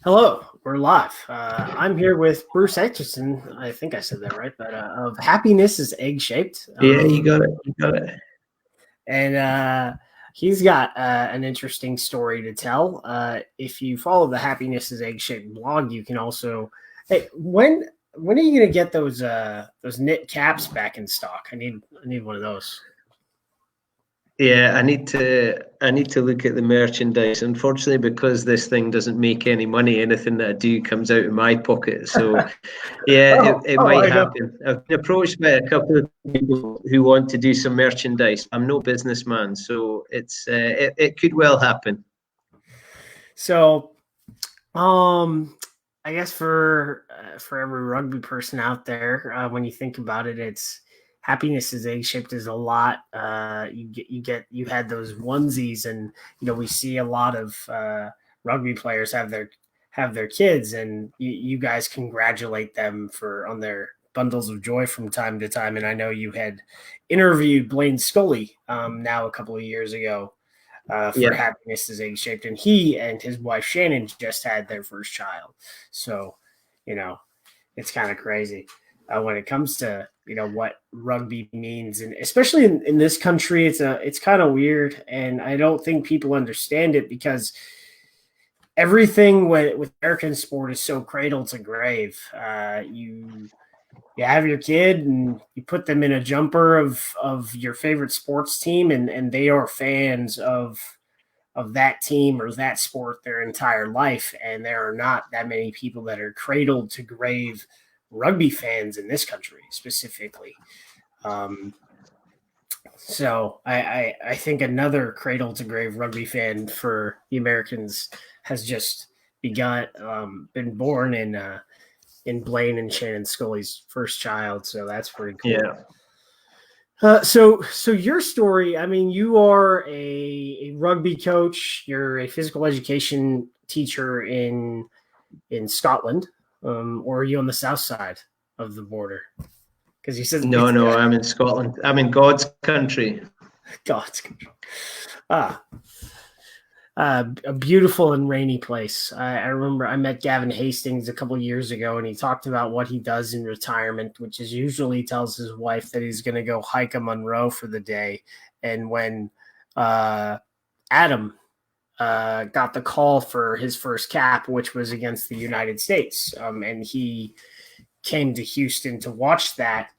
Hello, we're live. I'm here with Bruce Aitchison. I think I said that right, but of Happiness is Egg Shaped. Yeah, you got it. You got it. And he's got an interesting story to tell. If you follow the Happiness is Egg Shaped blog, you can also. Hey, when are you gonna get those knit caps back in stock? I need one of those. Yeah, I need to look at the merchandise. Unfortunately, because this thing doesn't make any money, anything that I do comes out of my pocket. So yeah, it might I know. happen. I've been approached by a couple of people who want to do some merchandise. I'm no businessman, so it could well happen. So, I guess for every rugby person out there, when you think about it, it's happiness is egg shaped is a lot. You had those onesies, and we see a lot of rugby players have their kids, and you guys congratulate them on their bundles of joy from time to time. And I know you had interviewed Blaine Scully now a couple of years ago for Yeah, happiness is egg shaped, and he and his wife Shannon just had their first child. So, you know, it's kind of crazy when it comes to what rugby means, and especially in this country, it's kind of weird, and I don't think people understand it because everything with American sport is so cradle to grave. You have your kid and you put them in a jumper of your favorite sports team, and they are fans of that team or that sport their entire life. And there are not that many people that are cradled to grave rugby fans in this country specifically. Um, so I think another cradle to grave rugby fan for the Americans has just been born in Blaine and Shannon Scully's first child. So that's pretty cool. yeah. So your story, I mean, you are a rugby coach, you're a physical education teacher in Scotland, or are you on the south side of the border? Because you said No, it's no, I'm in Scotland. I'm in God's country. God's country. Ah, a beautiful and rainy place. I remember I met Gavin Hastings a couple years ago, and he talked about what he does in retirement, which is usually tells his wife that he's going to go hike a Monroe for the day. And when Adam got the call for his first cap, which was against the United States, and he came to Houston to watch that,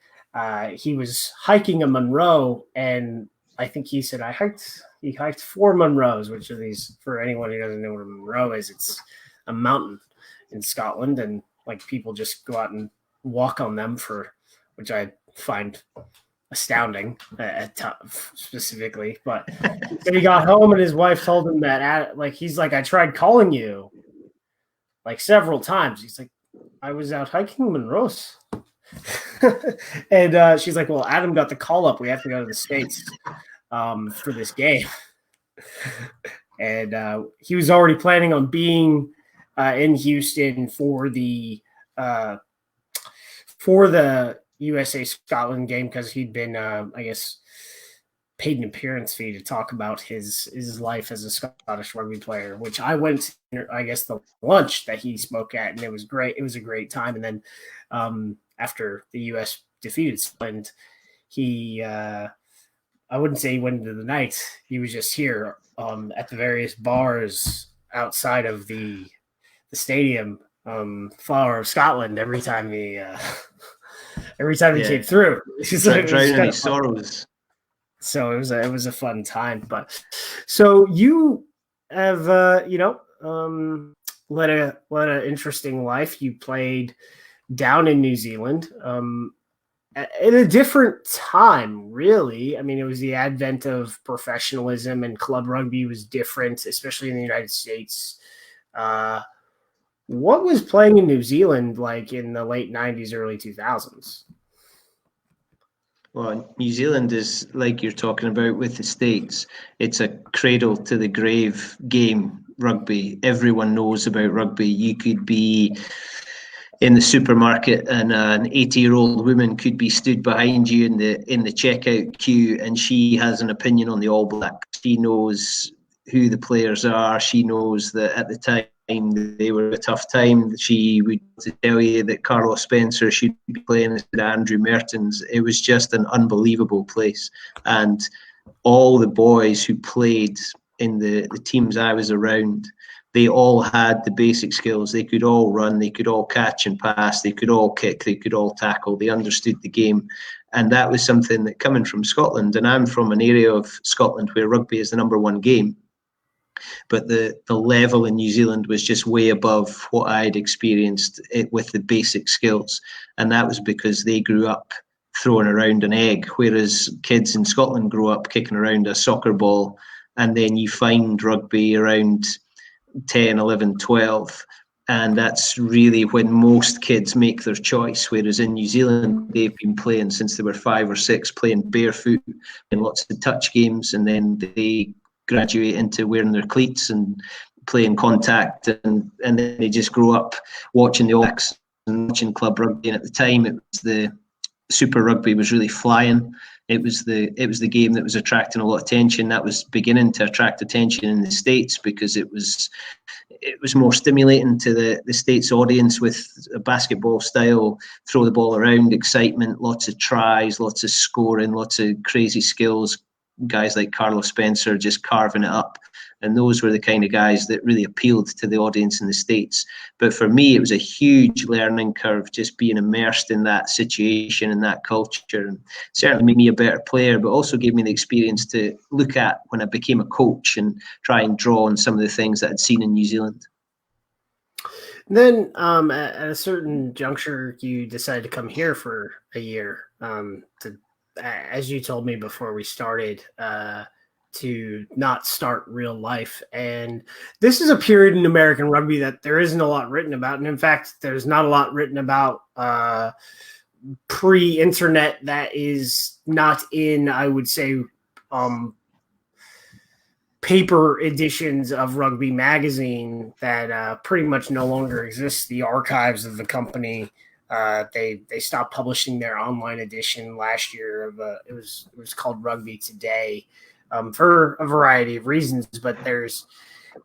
he was hiking a Monroe, and I think he said he hiked 4 Monroes, which are these, for anyone who doesn't know what a Monroe is, it's a mountain in Scotland, and like people just go out and walk on them which I find astounding specifically. But so he got home and his wife told him that he's like, I tried calling you like several times. He's like, I was out hiking Monroes. And she's like, well, Adam got the call up. We have to go to the States for this game. And he was already planning on being in Houston for the USA Scotland game because he'd been, I guess, paid an appearance fee to talk about his life as a Scottish rugby player, which I went to, I guess, the lunch that he spoke at, and it was great. It was a great time. And then after the U.S. defeated Scotland, he I wouldn't say he went into the night. He was just here at the various bars outside of the stadium, Flower of Scotland. Every time he came through, he's like Drowning in his sorrows. So it was a fun time. But so you have led an interesting life. You played down in New Zealand at a different time, really. I mean, it was the advent of professionalism, and club rugby was different, especially in the United States. What was playing in New Zealand like in the late 90s, early 2000s? Well, New Zealand is like you're talking about with the States. It's a cradle to the grave game, rugby. Everyone knows about rugby. You could be in the supermarket and an 80-year-old woman could be stood behind you in the checkout queue, and she has an opinion on the All Blacks. She knows who the players are. She knows that at the time they were a tough time. She would tell you that Carlos Spencer should be playing instead of Andrew Mertens. It was just an unbelievable place. And all the boys who played in the teams I was around, they all had the basic skills. They could all run, they could all catch and pass, they could all kick, they could all tackle, they understood the game. And that was something that, coming from Scotland, and I'm from an area of Scotland where rugby is the number one game, but the level in New Zealand was just way above what I'd experienced with the basic skills. And that was because they grew up throwing around an egg, whereas kids in Scotland grow up kicking around a soccer ball, and then you find rugby around 10, 11, 12. And that's really when most kids make their choice. Whereas in New Zealand, they've been playing since they were 5 or 6, playing barefoot in lots of touch games, and then they graduate into wearing their cleats and playing contact, and then they just grow up watching the All Blacks and watching club rugby. And at the time, it was the Super Rugby was really flying. It was the game that was attracting a lot of attention. That was beginning to attract attention in the States because it was more stimulating to the States audience, with a basketball style, throw the ball around, excitement, lots of tries, lots of scoring, lots of crazy skills. Guys like Carlos Spencer just carving it up. And those were the kind of guys that really appealed to the audience in the States. But for me, it was a huge learning curve, just being immersed in that situation and that culture. And certainly made me a better player, but also gave me the experience to look at when I became a coach and try and draw on some of the things that I'd seen in New Zealand. Then at a certain juncture, you decided to come here for a year as you told me before we started, to not start real life. And this is a period in American rugby that there isn't a lot written about. And in fact, there's not a lot written about pre-internet that is not in, I would say, paper editions of Rugby Magazine that pretty much no longer exists. The archives of the company, they stopped publishing their online edition last year of it was called Rugby Today, for a variety of reasons. But there's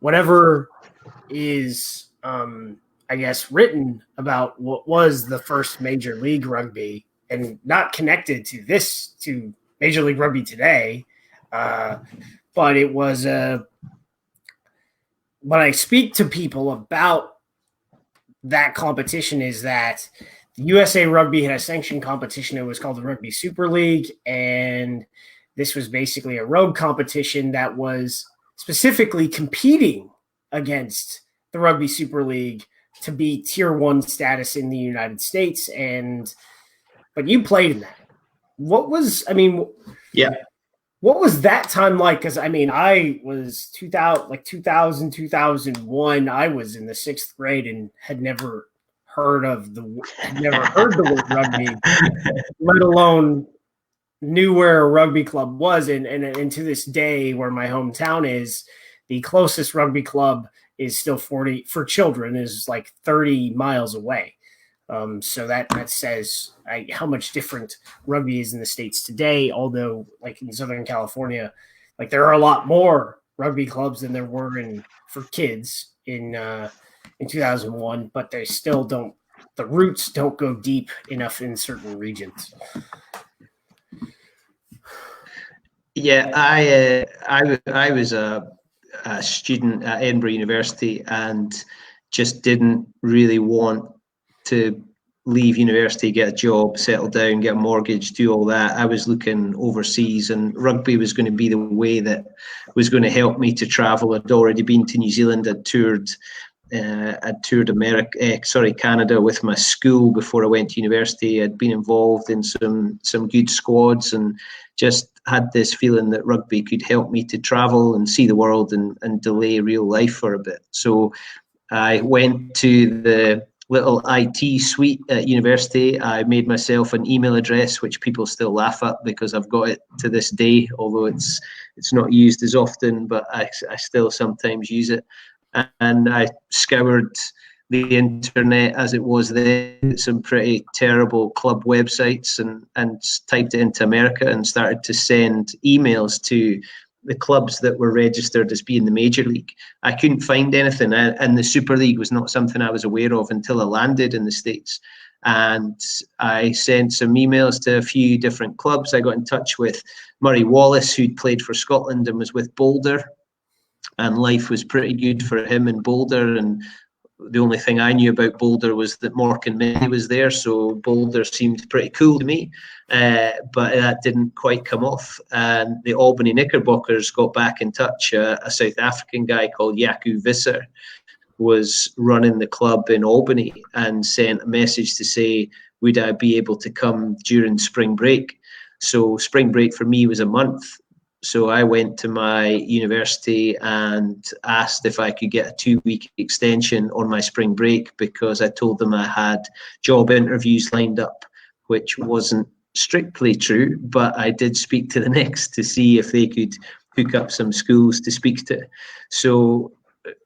whatever is I guess written about what was the first Major League Rugby, and not connected to Major League Rugby Today, but it was when I speak to people about that competition, is that the USA Rugby had a sanctioned competition. It was called the Rugby Super League, and this was basically a road competition that was specifically competing against the Rugby Super League to be Tier 1 status in the United States. But you played in that. What was that time like? Because I was 2000, 2001. I was in the 6th grade and had never heard the word rugby, let alone knew where a rugby club was. And to this day, where my hometown is, the closest rugby club is still 40 for children, is like 30 miles away. So that says how much different rugby is in the States today. Although, like in Southern California, like there are a lot more rugby clubs than there were for kids in 2001, but they still don't. The roots don't go deep enough in certain regions. Yeah, I was a student at Edinburgh University and just didn't really want to leave university, get a job, settle down, get a mortgage, do all that. I was looking overseas, and rugby was going to be the way that was going to help me to travel. I'd already been to New Zealand. I'd toured Canada with my school before I went to university. I'd been involved in some good squads, and just had this feeling that rugby could help me to travel and see the world and delay real life for a bit. So I went to the little IT suite at university. I made myself an email address, which people still laugh at because I've got it to this day, although it's not used as often, but I still sometimes use it. And I scoured the internet as it was then, some pretty terrible club websites, and typed it into America and started to send emails to the clubs that were registered as being the Major League. I couldn't find anything, and the Super League was not something I was aware of until I landed in the States. And I sent some emails to a few different clubs. I got in touch with Murray Wallace, who'd played for Scotland and was with Boulder, and life was pretty good for him in Boulder. And the only thing I knew about Boulder was that Morgan Minnie was there, so Boulder seemed pretty cool to me, but that didn't quite come off. And the Albany Knickerbockers got back in touch. A South African guy called Jaco Visser was running the club in Albany and sent a message to say, would I be able to come during spring break? So spring break for me was a month. So I went to my university and asked if I could get a 2-week extension on my spring break, because I told them I had job interviews lined up, which wasn't strictly true, but I did speak to the Knicks to see if they could hook up some schools to speak to. So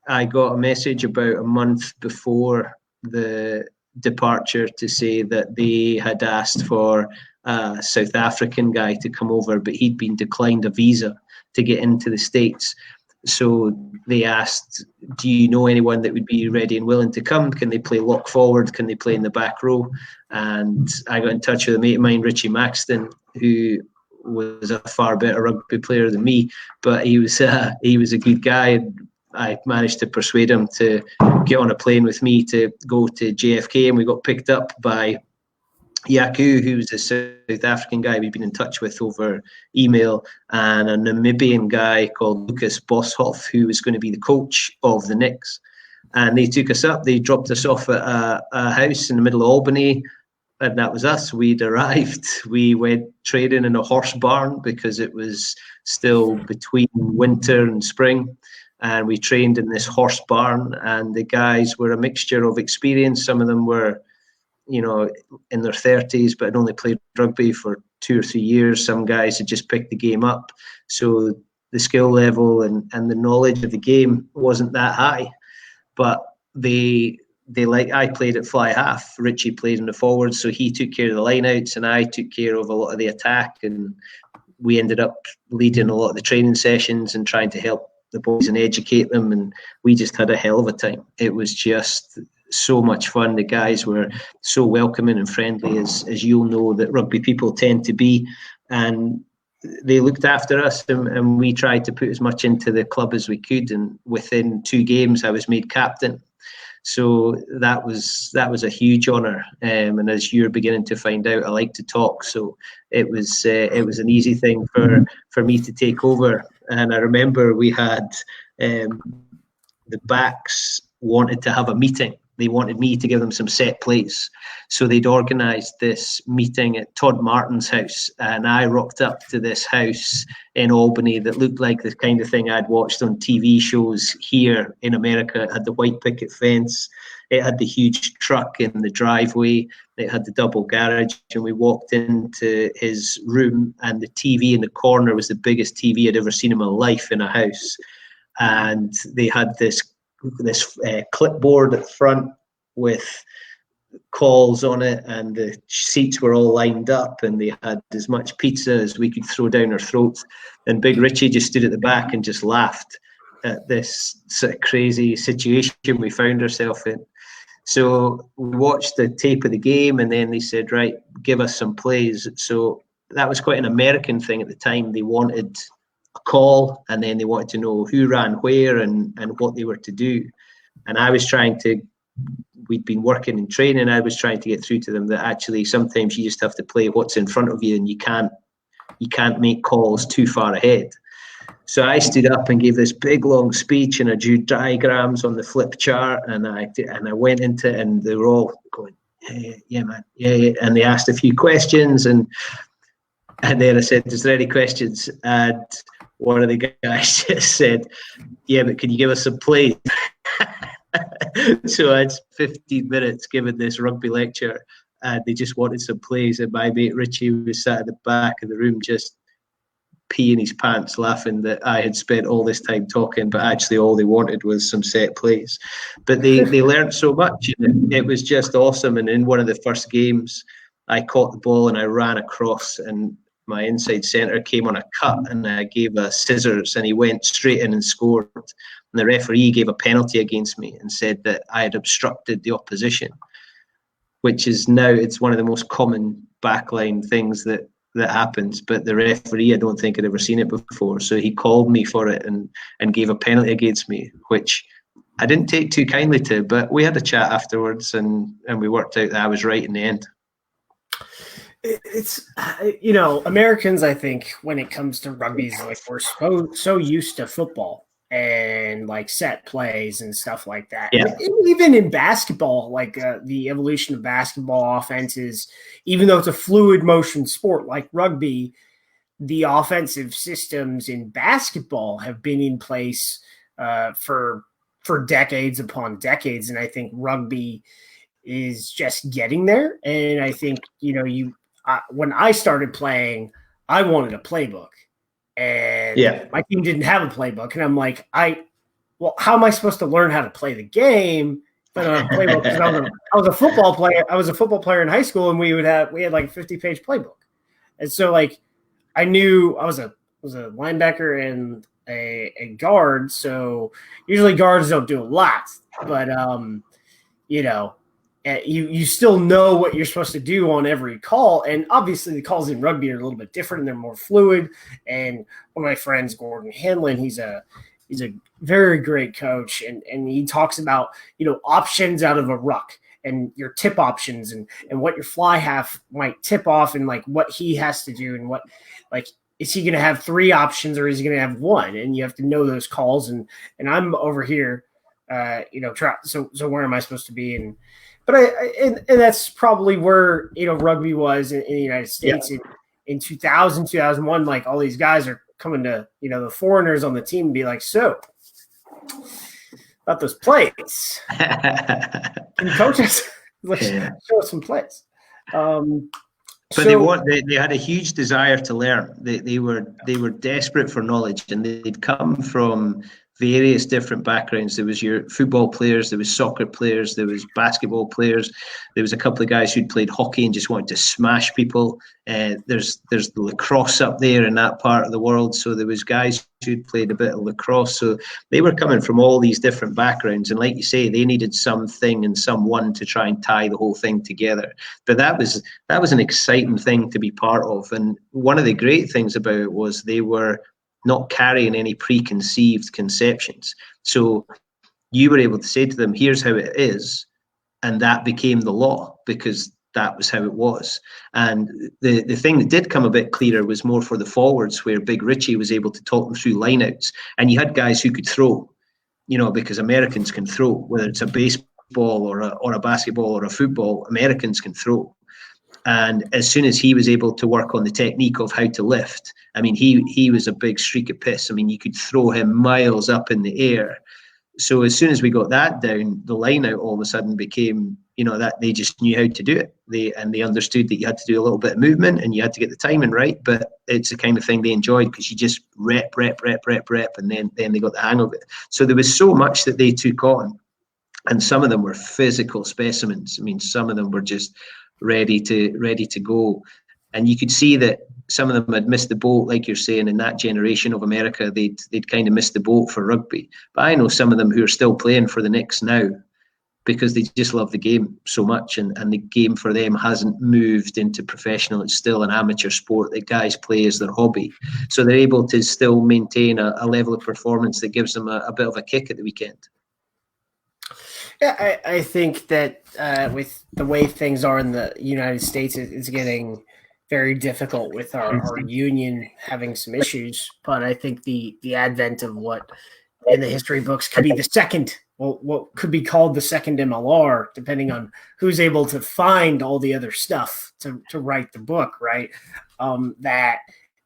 I got a message about a month before the departure to say that they had asked for a South African guy to come over, but he'd been declined a visa to get into the States. So they asked, do you know anyone that would be ready and willing to come? Can they play lock forward? Can they play in the back row? And I got in touch with a mate of mine, Richie Maxton, who was a far better rugby player than me, but he was a good guy. I managed to persuade him to get on a plane with me to go to JFK, and we got picked up by Jaco, who was a South African guy we'd been in touch with over email, and a Namibian guy called Lucas Boshoff, who was going to be the coach of the Knicks. And they took us up. They dropped us off at a house in the middle of Albany, and that was us. We'd arrived. We went trading in a horse barn because it was still between winter and spring. And we trained in this horse barn, and the guys were a mixture of experience. Some of them were, in their 30s, but had only played rugby for 2 or 3 years. Some guys had just picked the game up. So the skill level and the knowledge of the game wasn't that high. But I played at fly half. Richie played in the forwards, so he took care of the lineouts, and I took care of a lot of the attack. And we ended up leading a lot of the training sessions and trying to help the boys and educate them, and we just had a hell of a time. It was just so much fun. The guys were so welcoming and friendly, as you'll know that rugby people tend to be, and they looked after us, and we tried to put as much into the club as we could. And within 2 games I was made captain, so that was a huge honour. And as you're beginning to find out, I like to talk, so it was an easy thing for me to take over. And I remember we had the backs wanted to have a meeting. They wanted me to give them some set plays. So they'd organised this meeting at Todd Martin's house, and I rocked up to this house in Albany that looked like the kind of thing I'd watched on TV shows here in America. It had the white picket fence. It had the huge truck in the driveway. It had the double garage, and we walked into his room, and the TV in the corner was the biggest TV I'd ever seen in my life in a house. And they had this clipboard at the front with calls on it, and the seats were all lined up, and they had as much pizza as we could throw down our throats. And Big Richie just stood at the back and just laughed at this sort of crazy situation we found ourselves in. So we watched the tape of the game, and then they said, right, give us some plays. So that was quite an American thing at the time. They wanted a call, and then they wanted to know who ran where and what they were to do. And I was we'd been working in training, I was trying to get through to them that actually sometimes you just have to play what's in front of you, and you can't make calls too far ahead. So I stood up and gave this big long speech, and I drew diagrams on the flip chart, and I went into it, and they were all going, yeah, man, yeah. And they asked a few questions, and then I said, is there any questions? And one of the guys just said, yeah, but can you give us some plays? So I had 15 minutes giving this rugby lecture, and they just wanted some plays, and my mate Richie was sat at the back of the room just peeing his pants, laughing that I had spent all this time talking, but actually all they wanted was some set plays. But they learned so much, and it was just awesome. And in one of the first games, I caught the ball and I ran across, and my inside centre came on a cut, and I gave a scissors, and he went straight in and scored. And the referee gave a penalty against me and said that I had obstructed the opposition, which is now, it's one of the most common backline things that happens. But the referee, I don't think had ever seen it before, so he called me for it and gave a penalty against me, which I didn't take too kindly to. But we had a chat afterwards, and we worked out that I was right in the end. It's, Americans, I think, when it comes to rugby, is like we're so used to football and like set plays and stuff like that. Yeah. And even in basketball, like the evolution of basketball offenses, even though it's a fluid motion sport like rugby, the offensive systems in basketball have been in place for decades upon decades. And I think rugby is just getting there. And I think, when I started playing, I wanted a playbook, and my team didn't have a playbook. And I'm like, how am I supposed to learn how to play the game if I don't have a playbook? Because I was a football player. I was a football player in high school, and we had like a 50-page playbook. And so like I knew I was a linebacker and a guard. So usually guards don't do a lot, but you still know what you're supposed to do on every call. And obviously the calls in rugby are a little bit different and they're more fluid. And one of my friends, Gordon Hanlon, he's a very great coach. And he talks about, options out of a ruck and your tip options and what your fly half might tip off and like what he has to do and what, like, is he going to have 3 options or is he going to have 1? And you have to know those calls. And I'm over here, so where am I supposed to be? But and that's probably where, rugby was in the United States in 2000, 2001. Like all these guys are coming to, the foreigners on the team and be like, so about those plays. Can coach us? Show us some plays. But they had a huge desire to learn. They were desperate for knowledge, and they'd come from various different backgrounds. There was your football players, there was soccer players, there was basketball players, there was a couple of guys who'd played hockey and just wanted to smash people. There's the lacrosse up there in that part of the world, so there was guys who'd played a bit of lacrosse. So they were coming from all these different backgrounds, and like you say, they needed something and someone to try and tie the whole thing together. But that was an exciting thing to be part of. And one of the great things about it was they were not carrying any preconceived conceptions. So you were able to say to them, here's how it is. And that became the law because that was how it was. And the thing that did come a bit clearer was more for the forwards, where Big Richie was able to talk them through lineouts. And you had guys who could throw, because Americans can throw, whether it's a baseball or a basketball or a football, Americans can throw. And as soon as he was able to work on the technique of how to lift, I mean, he was a big streak of piss. I mean, you could throw him miles up in the air. So as soon as we got that down, the line out all of a sudden became, that they just knew how to do it. They understood that you had to do a little bit of movement and you had to get the timing right. But it's the kind of thing they enjoyed because you just rep, and then they got the hang of it. So there was so much that they took on. And some of them were physical specimens. I mean, some of them were just ready to go. And you could see that some of them had missed the boat, like you're saying, in that generation of America, they'd kind of missed the boat for rugby. But I know some of them who are still playing for the Knicks now because they just love the game so much, and the game for them hasn't moved into professional. It's still an amateur sport that guys play as their hobby. So they're able to still maintain a level of performance that gives them a bit of a kick at the weekend. Yeah, I think that with the way things are in the United States, it's getting very difficult with our union having some issues. But I think the advent of what in the history books could be the second, what could be called the second MLR, depending on who's able to find all the other stuff to write the book, right? That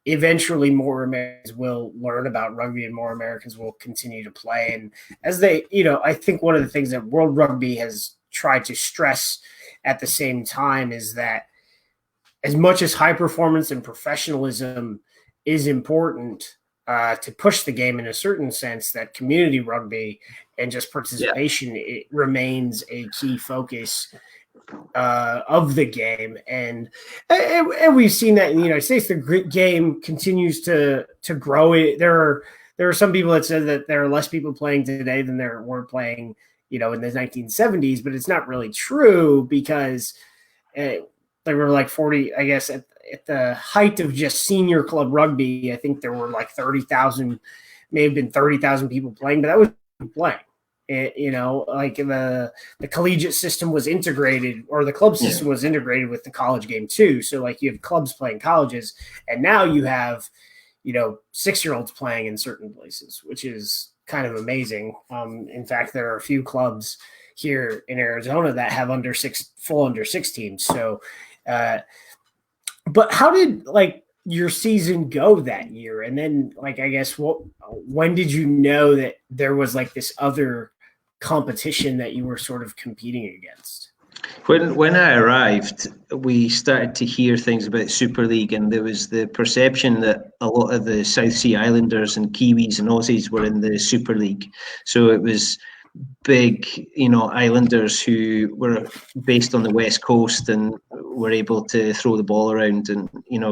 eventually more Americans will learn about rugby and more Americans will continue to play. And as they, I think one of the things that World Rugby has tried to stress at the same time is that as much as high performance and professionalism is important to push the game in a certain sense, that community rugby and just participation, it remains a key focus of the game, and we've seen that in the United States. The game continues to grow. There are some people that said that there are less people playing today than there were playing, in the 1970s, but it's not really true because there were like 40, I guess, at the height of just senior club rugby. I think there were like 30,000, may have been 30,000 people playing, but that was playing. Like the collegiate system was integrated, or the club system was integrated with the college game too. So like you have clubs playing colleges, and now you have, 6-year-olds playing in certain places, which is kind of amazing. In fact, there are a few clubs here in Arizona that have full under 6 teams. So, but how did your season go that year? And then I guess when did you know that there was this other competition that you were sort of competing against? When I arrived, we started to hear things about Super League, and there was the perception that a lot of the South Sea Islanders and Kiwis and Aussies were in the Super League. So it was big, islanders who were based on the West Coast and were able to throw the ball around and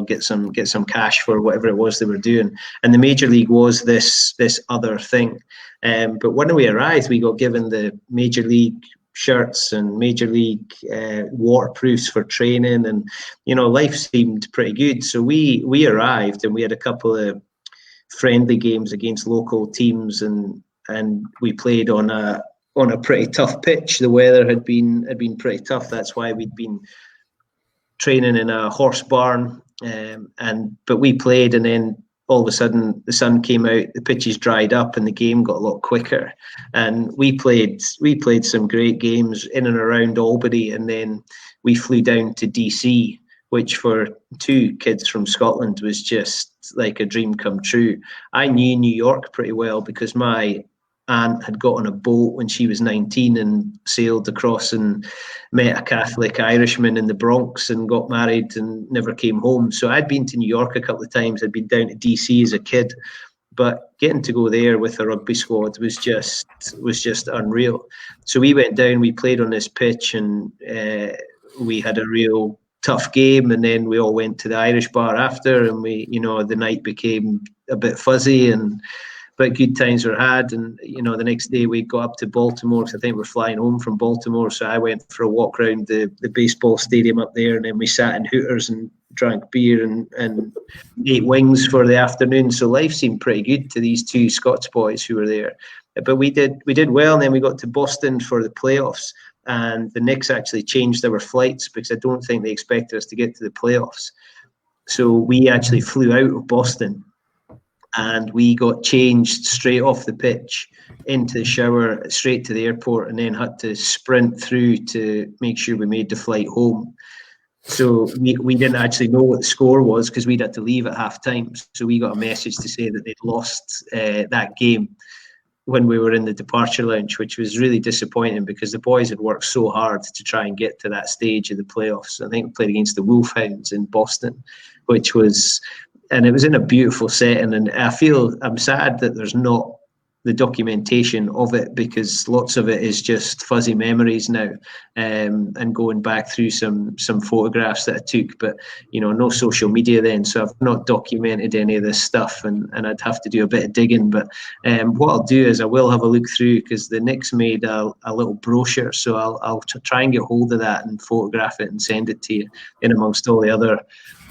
get some cash for whatever it was they were doing. And the Major League was this other thing. But when we arrived, we got given the Major League shirts and Major League waterproofs for training, and life seemed pretty good. So we arrived, and we had a couple of friendly games against local teams, and we played on a pretty tough pitch. The weather had been pretty tough. That's why we'd been training in a horse barn, but we played, and then all of a sudden the sun came out, the pitches dried up, and the game got a lot quicker. And we played some great games in and around Albany, and then we flew down to DC, which for 2 kids from Scotland was just like a dream come true. I knew New York pretty well because my aunt had got on a boat when she was 19 and sailed across and met a Catholic Irishman in the Bronx and got married and never came home. So I'd been to New York a couple of times. I'd been down to DC as a kid, but getting to go there with a rugby squad was just unreal. So we went down, we played on this pitch, and we had a real tough game, and then we all went to the Irish bar after, and the night became a bit fuzzy, but good times were had. And the next day we got up to Baltimore, because I think we're flying home from Baltimore. So I went for a walk around the baseball stadium up there, and then we sat in Hooters and drank beer and ate wings for the afternoon. So life seemed pretty good to these 2 Scots boys who were there. But we did well, and then we got to Boston for the playoffs, and the Knicks actually changed our flights because I don't think they expected us to get to the playoffs. So we actually flew out of Boston, and we got changed straight off the pitch into the shower, straight to the airport, and then had to sprint through to make sure we made the flight home. So we didn't actually know what the score was because we'd had to leave at half time. So we got a message to say that they'd lost that game when we were in the departure lounge, which was really disappointing because the boys had worked so hard to try and get to that stage of the playoffs. I think we played against the Wolfhounds in Boston, and it was in a beautiful setting. And I'm sad that there's not the documentation of it, because lots of it is just fuzzy memories now, and going back through some photographs that I took, but no social media then, so I've not documented any of this stuff, and I'd have to do a bit of digging. But what I'll do is I will have a look through, because the Knicks made a little brochure, so I'll try and get hold of that and photograph it and send it to you, in amongst all the other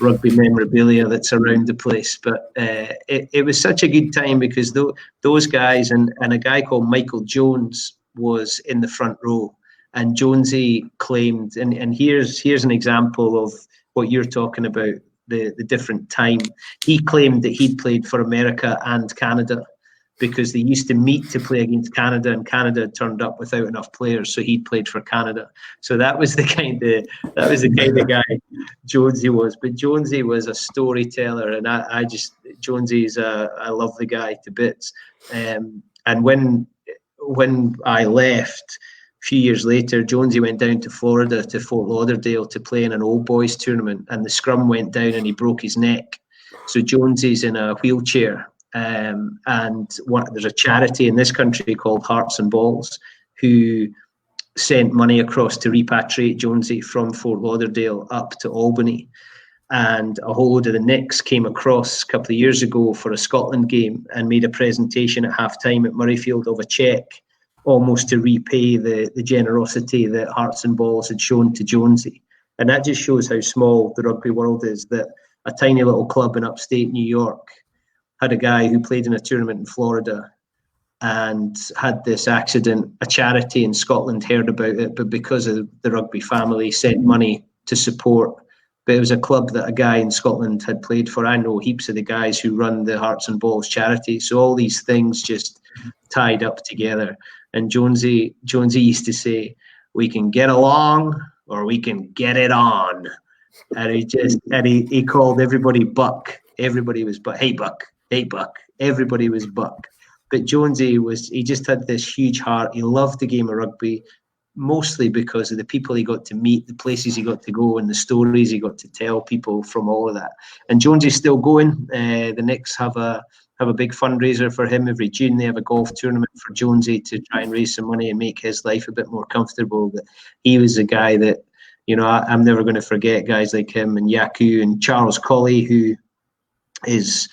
rugby memorabilia that's around the place. But it was such a good time, because those guys and a guy called Michael Jones was in the front row, and Jonesy claimed, and here's an example of what you're talking about, the different time. He claimed that he'd played for America and Canada, because they used to meet to play against Canada, and Canada had turned up without enough players, so he'd played for Canada. So that was the kind of guy Jonesy was. But Jonesy was a storyteller, and I love the guy to bits. And when I left, a few years later, Jonesy went down to Florida, to Fort Lauderdale, to play in an old boys tournament, and the scrum went down and he broke his neck. So Jonesy's in a wheelchair. And there's a charity in this country called Hearts and Balls, who sent money across to repatriate Jonesy from Fort Lauderdale up to Albany. And a whole load of the Knicks came across a couple of years ago for a Scotland game and made a presentation at halftime at Murrayfield of a cheque, almost to repay the generosity that Hearts and Balls had shown to Jonesy. And that just shows how small the rugby world is, that a tiny little club in upstate New York had a guy who played in a tournament in Florida and had this accident. A charity in Scotland heard about it, but because of the rugby family, sent money to support. But it was a club that a guy in Scotland had played for. I know heaps of the guys who run the Hearts and Balls charity. So all these things just tied up together. And Jonesy used to say, we can get along or we can get it on. And he called everybody Buck. Everybody was Buck. Hey, Buck. Hey, Buck. Everybody was Buck. But Jonesy he just had this huge heart. He loved the game of rugby, mostly because of the people he got to meet, the places he got to go, and the stories he got to tell people from all of that. And Jonesy's still going. The Knicks have a big fundraiser for him every June. They have a golf tournament for Jonesy to try and raise some money and make his life a bit more comfortable. But he was a guy that, I'm never going to forget guys like him and Yaku and Charles Colley, who is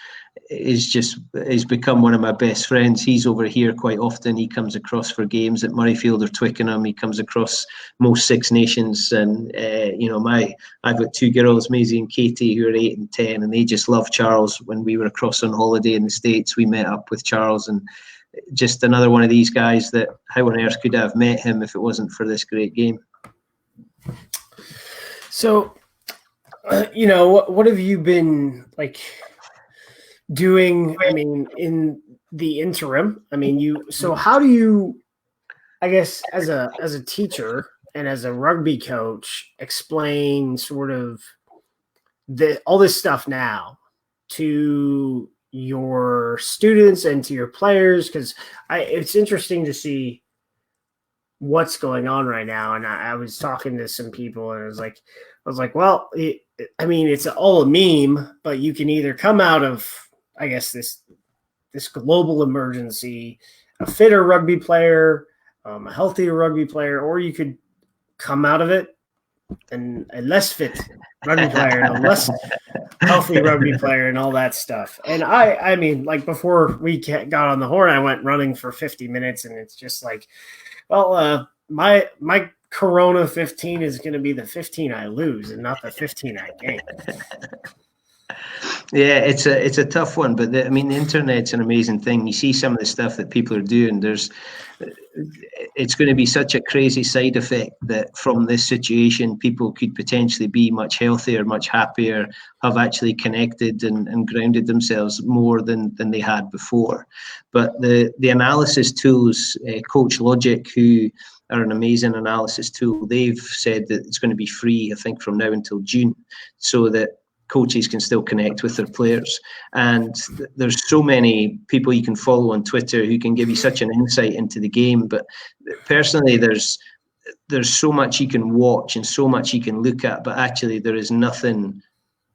become one of my best friends. He's over here quite often. He comes across for games at Murrayfield or Twickenham. He comes across most Six Nations, and I've got two girls, Maisie and Katie, who are 8 and 10, and they just love Charles. When we were across on holiday in the States, we met up with Charles, and just another one of these guys that how on earth could I have met him if it wasn't for this great game? So, what have you been like doing? I mean, in the interim, so how do you, I guess, as a teacher and as a rugby coach, explain sort of all this stuff now to your students and to your players? Because it's interesting to see what's going on right now. And I was talking to some people, and I was like, well, it's all a meme, but you can either come out of, I guess, this global emergency, a fitter rugby player, a healthier rugby player, or you could come out of it and a less fit rugby player and a less healthy rugby player and all that stuff. And I mean, like before we got on the horn, I went running for 50 minutes, and it's just like, well, my Corona 15 is going to be the 15 I lose and not the 15 I gain. Yeah, it's a tough one, but the internet's an amazing thing. You see some of the stuff that people are doing. It's going to be such a crazy side effect that from this situation, people could potentially be much healthier, much happier, have actually connected and grounded themselves more than they had before. But the analysis tools, Coach Logic, who are an amazing analysis tool, they've said that it's going to be free, I think, from now until June, so that coaches can still connect with their players. And there's so many people you can follow on Twitter who can give you such an insight into the game. But personally, there's so much you can watch and so much you can look at, but actually there is nothing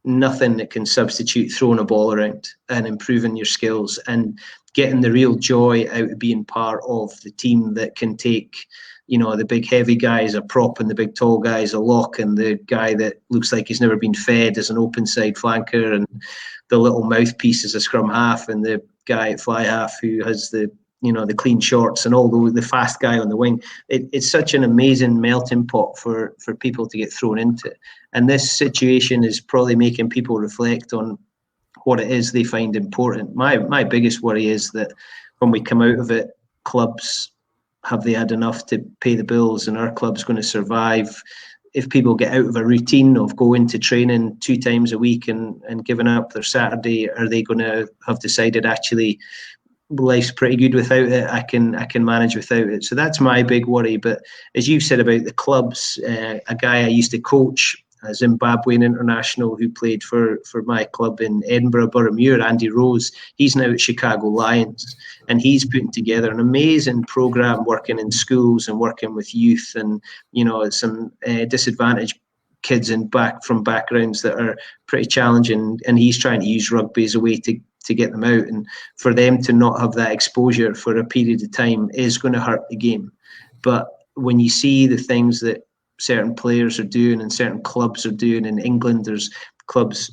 that can substitute throwing a ball around and improving your skills and getting the real joy out of being part of the team that can take, the big heavy guy as a prop and the big tall guy as a lock, and the guy that looks like he's never been fed as an open side flanker, and the little mouthpiece as a scrum half, and the guy at fly half who has the clean shorts, and all the fast guy on the wing. It's such an amazing melting pot for people to get thrown into. And this situation is probably making people reflect on what it is they find important. My biggest worry is that when we come out of it, clubs, have they had enough to pay the bills, and our club's going to survive? If people get out of a routine of going to training 2 times a week and giving up their Saturday, are they going to have decided actually life's pretty good without it? I can manage without it. So that's my big worry. But as you said about the clubs, a guy I used to coach, a Zimbabwean international who played for my club in Edinburgh, Boroughmuir, Andy Rose, he's now at Chicago Lions, and he's putting together an amazing program working in schools and working with youth and some disadvantaged kids from backgrounds that are pretty challenging, and he's trying to use rugby as a way to get them out. And for them to not have that exposure for a period of time is going to hurt the game. But when you see the things that certain players are doing and certain clubs are doing in England, there's clubs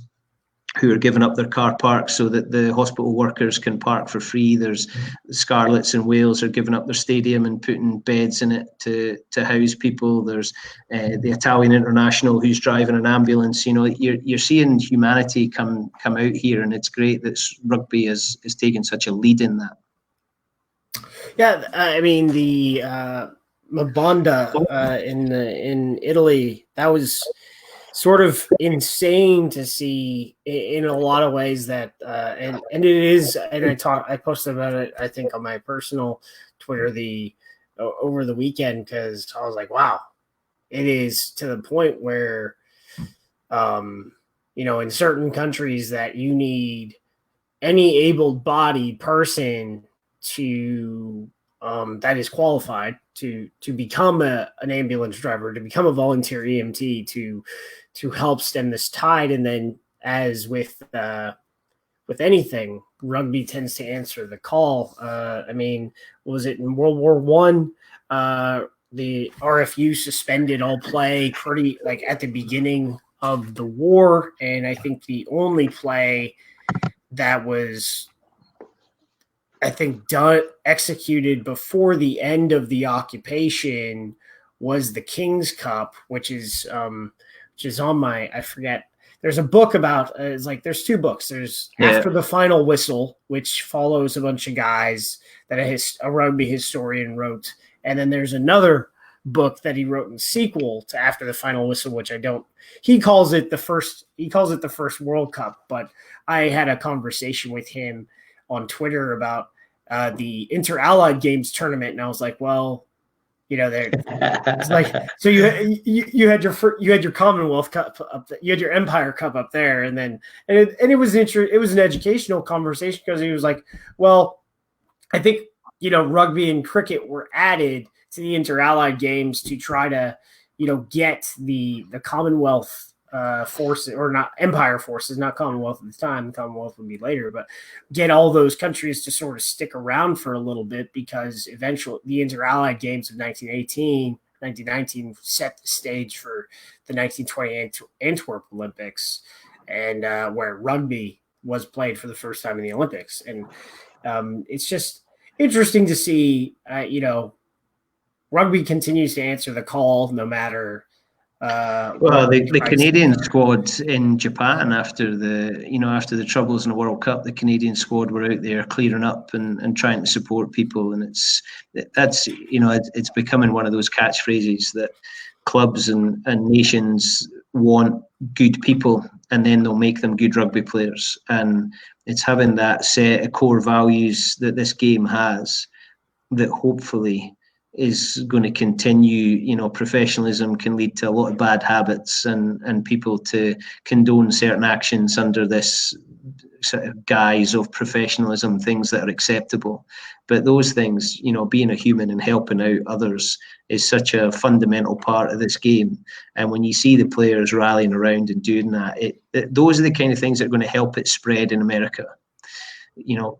who are giving up their car parks so that the hospital workers can park for free. There's Scarlets in Wales are giving up their stadium and putting beds in it to house people. There's the Italian international who's driving an ambulance. You're seeing humanity come out here, and it's great that rugby is taking such a lead in that. Yeah, I mean the Mabanda in Italy, that was sort of insane to see in a lot of ways. That and it is, and I posted about it, I think, on my personal Twitter over the weekend, because I was like, wow, it is to the point where in certain countries that you need any able-bodied person to that is qualified to become an ambulance driver, to become a volunteer EMT, to help stem this tide. And then, as with anything, rugby tends to answer the call. I mean, was it in World War One? The RFU suspended all play pretty at the beginning of the war, and I think the only play that was, I think, executed before the end of the occupation was the King's Cup, which is on my, I forget. There's a book about there's two books. There's After the Final Whistle, which follows a bunch of guys that a rugby historian wrote, and then there's another book that he wrote in sequel to After the Final Whistle, which he calls it the first World Cup. But I had a conversation with him on Twitter about the Inter-Allied Games tournament, and I was like, well, it's like, so you had your Commonwealth Cup up there, you had your Empire Cup up there, and it was it was an educational conversation, because he was like, well, I think rugby and cricket were added to the Inter-Allied Games to try to get the Commonwealth forces, or not Empire forces, not Commonwealth at the time, the Commonwealth would be later, but get all those countries to sort of stick around for a little bit, because eventually the Inter-Allied Games of 1919 set the stage for the 1920 Antwerp Olympics, and where rugby was played for the first time in the Olympics. And it's just interesting to see, rugby continues to answer the call, no matter the Canadian squad in Japan, after the troubles in the World Cup, the Canadian squad were out there clearing up and trying to support people, and it's becoming one of those catchphrases that clubs and nations want good people, and then they'll make them good rugby players. And it's having that set of core values that this game has that hopefully is going to continue. Professionalism can lead to a lot of bad habits, and people to condone certain actions under this sort of guise of professionalism, things that are acceptable. But those things, being a human and helping out others is such a fundamental part of this game. And when you see the players rallying around and doing that, those are the kind of things that are going to help it spread in America.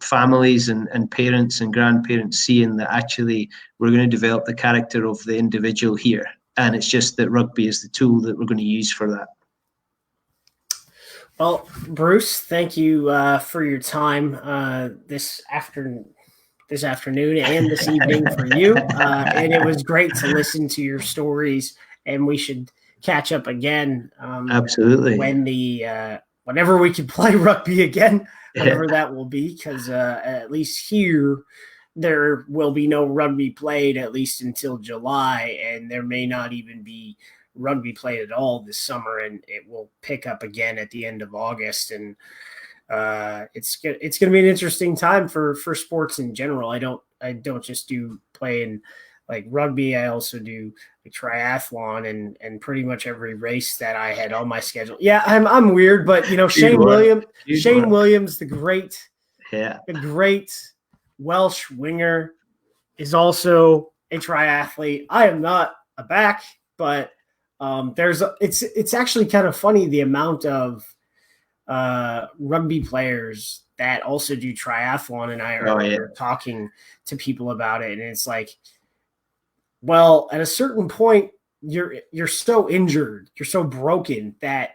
Families and parents and grandparents seeing that actually we're going to develop the character of the individual here, and it's just that rugby is the tool that we're going to use for that. Well, Bruce, thank you for your time this afternoon and this evening for you, and it was great to listen to your stories, and we should catch up again. Absolutely. Whenever we can play rugby again, whatever that will be, because at least here there will be no rugby played at least until July, and there may not even be rugby played at all this summer, and it will pick up again at the end of August. And it's going to be an interesting time for sports in general. I don't just do playing like rugby. I also do like triathlon and pretty much every race that I had on my schedule. Yeah, I'm weird, but Shane Williams, the great Welsh winger, is also a triathlete. I am not a back, but it's actually kind of funny the amount of rugby players that also do triathlon, and I are talking to people about it, and it's like Well, at a certain point, you're so injured, you're so broken that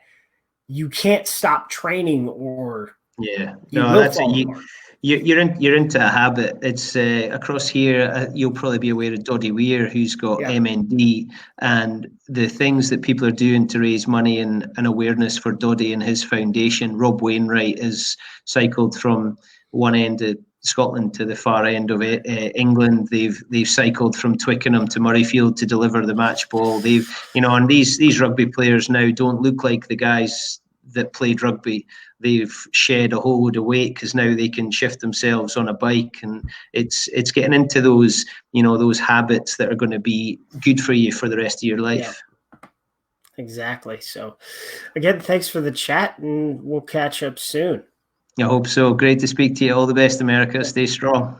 you can't stop training or Yeah, you no, will that's it. fall apart. You're into a habit. It's across here. You'll probably be aware of Doddy Weir, who's got Yeah. MND, and the things that people are doing to raise money and awareness for Doddy and his foundation. Rob Wainwright has cycled from one end of Scotland to the far end of England. They've cycled from Twickenham to Murrayfield to deliver the match ball. And these rugby players now don't look like the guys that played rugby. They've shed a whole load of weight because now they can shift themselves on a bike, and it's getting into those habits that are going to be good for you for the rest of your Yeah, life. exactly. So, again, thanks for the chat, and we'll catch up soon. I hope so. Great to speak to you. All the best, America. Stay strong.